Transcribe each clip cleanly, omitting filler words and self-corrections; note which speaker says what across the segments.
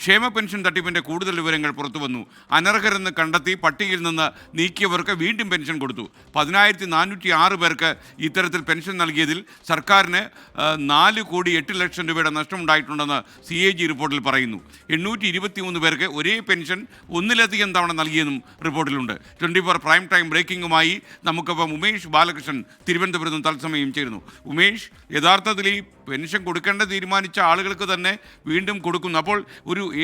Speaker 1: ക്ഷേമ പെൻഷൻ തട്ടിപ്പിൻ്റെ കൂടുതൽ വിവരങ്ങൾ പുറത്തു വന്നു. അനർഹരെന്ന് കണ്ടെത്തി പട്ടികയിൽ നിന്ന് നീക്കിയവർക്ക് വീണ്ടും പെൻഷൻ കൊടുത്തു. 10,406 പേർക്ക് ഇത്തരത്തിൽ പെൻഷൻ നൽകിയതിൽ സർക്കാരിന് 4,08,00,000 രൂപയുടെ നഷ്ടമുണ്ടായിട്ടുണ്ടെന്ന് CAG റിപ്പോർട്ടിൽ പറയുന്നു. 823 പേർക്ക് ഒരേ പെൻഷൻ ഒന്നിലധികം തവണ നൽകിയെന്നും റിപ്പോർട്ടിലുണ്ട്. 24 പ്രൈം ടൈം ബ്രേക്കിംഗുമായി നമുക്കിപ്പം ഉമേഷ് ബാലകൃഷ്ണൻ തിരുവനന്തപുരത്ത് നിന്ന് തത്സമയം ചേരുന്നു. ഉമേഷ്, യഥാർത്ഥത്തിൽ ഈ പെൻഷൻ കൊടുക്കേണ്ട തീരുമാനിച്ച ആളുകൾക്ക് തന്നെ വീണ്ടും കൊടുക്കുന്നു. അപ്പോൾ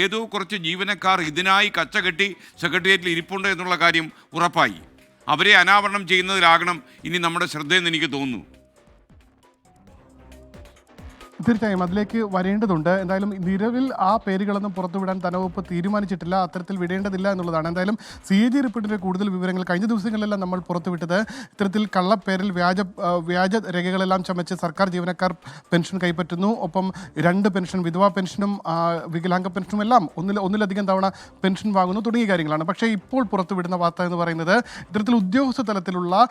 Speaker 1: ഏതോ കുറച്ച് ജീവനക്കാർ ഇതിനായി കച്ചകെട്ടി സെക്രട്ടേറിയറ്റിൽ ഇരിപ്പുണ്ട് എന്നുള്ള കാര്യം ഉറപ്പായി. അവരെ അനാവരണം ചെയ്യുന്നതിലാകണം ഇനി നമ്മുടെ ശ്രദ്ധയെന്ന് എനിക്ക് തോന്നുന്നു.
Speaker 2: തീർച്ചയായും അതിലേക്ക് വരേണ്ടതുണ്ട്. എന്തായാലും നിലവിൽ ആ പേരുകളൊന്നും പുറത്തുവിടാൻ ധനവകുപ്പ് തീരുമാനിച്ചിട്ടില്ല. അത്തരത്തിൽ വിടേണ്ടതില്ല എന്നുള്ളതാണ്. എന്തായാലും CAG റിപ്പോർട്ടിൻ്റെ കൂടുതൽ വിവരങ്ങൾ കഴിഞ്ഞ ദിവസങ്ങളിലെല്ലാം നമ്മൾ പുറത്തുവിട്ടത് ഇത്തരത്തിൽ കള്ളപ്പേരിൽ വ്യാജ രേഖകളെല്ലാം ചമച്ച് സർക്കാർ ജീവനക്കാർ പെൻഷൻ കൈപ്പറ്റുന്നു. ഒപ്പം 2 പെൻഷൻ, വിധവാ പെൻഷനും വികലാംഗ പെൻഷനും എല്ലാം ഒന്നിലധികം തവണ പെൻഷൻ വാങ്ങുന്നു തുടങ്ങിയ കാര്യങ്ങളാണ്. പക്ഷേ ഇപ്പോൾ പുറത്തുവിടുന്ന വാർത്ത എന്ന് പറയുന്നത് ഇത്തരത്തിൽ ഉദ്യോഗസ്ഥ തലത്തിലുള്ള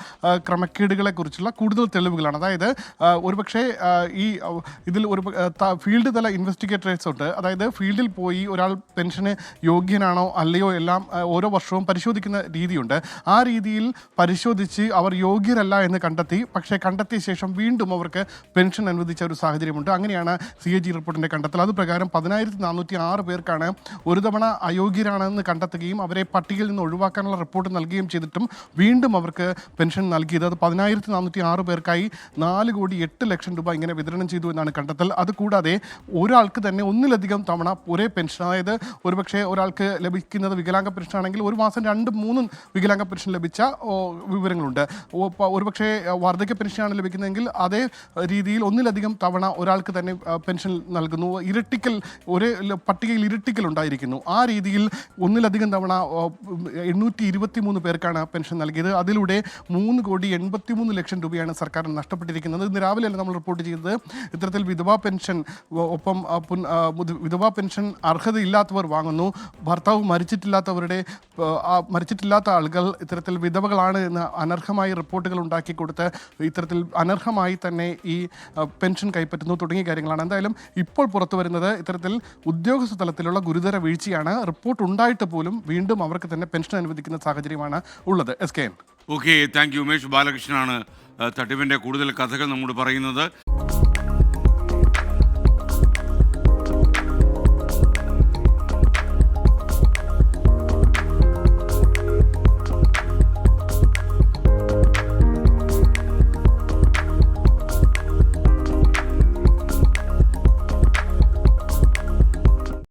Speaker 2: ക്രമക്കേടുകളെക്കുറിച്ചുള്ള കൂടുതൽ തെളിവുകളാണ്. അതായത് ഒരുപക്ഷെ ഇതിൽ ഒരു ഫീൽഡ് തല ഇൻവെസ്റ്റിഗേറ്റേഴ്സ് ഉണ്ട്. അതായത് ഫീൽഡിൽ പോയി ഒരാൾ പെൻഷന് യോഗ്യനാണോ അല്ലയോ എല്ലാം ഓരോ വർഷവും പരിശോധിക്കുന്ന രീതിയുണ്ട്. ആ രീതിയിൽ പരിശോധിച്ച് അവർ യോഗ്യരല്ല എന്ന് കണ്ടെത്തി. പക്ഷേ കണ്ടെത്തിയ ശേഷം വീണ്ടും അവർക്ക് പെൻഷൻ അനുവദിച്ച ഒരു സാഹചര്യമുണ്ട്. അങ്ങനെയാണ് CAG റിപ്പോർട്ടിൻ്റെ കണ്ടെത്തൽ. അത് പ്രകാരം 10,406 പേർക്കാണ് ഒരു തവണ അയോഗ്യരാണെന്ന് കണ്ടെത്തുകയും അവരെ പട്ടികയിൽ നിന്ന് ഒഴിവാക്കാനുള്ള റിപ്പോർട്ട് നൽകുകയും ചെയ്തിട്ടും വീണ്ടും അവർക്ക് പെൻഷൻ നൽകിയത്. അത് 10,406 പേർക്കായി 4,08,00,000 രൂപ ഇങ്ങനെ വിതരണം ചെയ്തു എന്നാണ് കണ്ടെത്തൽ. അതുകൂടാതെ ഒരാൾക്ക് തന്നെ ഒന്നിലധികം തവണ ഒരേ പെൻഷൻ, അതായത് ഒരുപക്ഷെ ഒരാൾക്ക് ലഭിക്കുന്നത് വികലാംഗ പെൻഷൻ ആണെങ്കിൽ ഒരു മാസം 2-3 വികലാംഗ പെൻഷൻ ലഭിച്ച വിവരങ്ങളുണ്ട്. ഒരുപക്ഷെ വാർദ്ധക്യ പെൻഷനാണ് ലഭിക്കുന്നതെങ്കിൽ അതേ രീതിയിൽ ഒന്നിലധികം തവണ ഒരാൾക്ക് തന്നെ പെൻഷൻ നൽകുന്നു. ഒരേ പട്ടികയിൽ ഇരട്ടിക്കൽ ഉണ്ടായിരിക്കുന്നു. ആ രീതിയിൽ ഒന്നിലധികം തവണ 823 പേർക്കാണ് പെൻഷൻ നൽകിയത്. അതിലൂടെ 3,83,00,000 രൂപയാണ് സർക്കാരിന് നഷ്ടപ്പെട്ടിരിക്കുന്നത്. ഇന്ന് രാവിലെയല്ല നമ്മൾ റിപ്പോർട്ട് ചെയ്തത് ഇത്തരത്തിൽ വിധവാ പെൻഷൻ ഒപ്പം വിധവാ പെൻഷൻ അർഹതയില്ലാത്തവർ വാങ്ങുന്നു. ഭർത്താവ് മരിച്ചിട്ടില്ലാത്ത ആളുകൾ ഇത്തരത്തിൽ വിധവകളാണ് എന്ന് അനർഹമായി റിപ്പോർട്ടുകൾ ഉണ്ടാക്കി കൊടുത്ത് ഇത്തരത്തിൽ അനർഹമായി തന്നെ ഈ പെൻഷൻ കൈപ്പറ്റുന്നു തുടങ്ങിയ കാര്യങ്ങളാണ്. എന്തായാലും ഇപ്പോൾ പുറത്തു വരുന്നത് ഇത്തരത്തിൽ ഉദ്യോഗസ്ഥ തലത്തിലുള്ള ഗുരുതര വീഴ്ചയാണ്. റിപ്പോർട്ട് ഉണ്ടായിട്ട് പോലും വീണ്ടും അവർക്ക് തന്നെ പെൻഷൻ അനുവദിക്കുന്ന സാഹചര്യമാണ് ഉള്ളത്. SKN.
Speaker 1: Okay, thank you. Umesh ബാലകൃഷ്ണനാണ് തട്ടിപ്പിൻ്റെ കൂടുതൽ കഥകൾ നമ്മോട് പറയുന്നത്.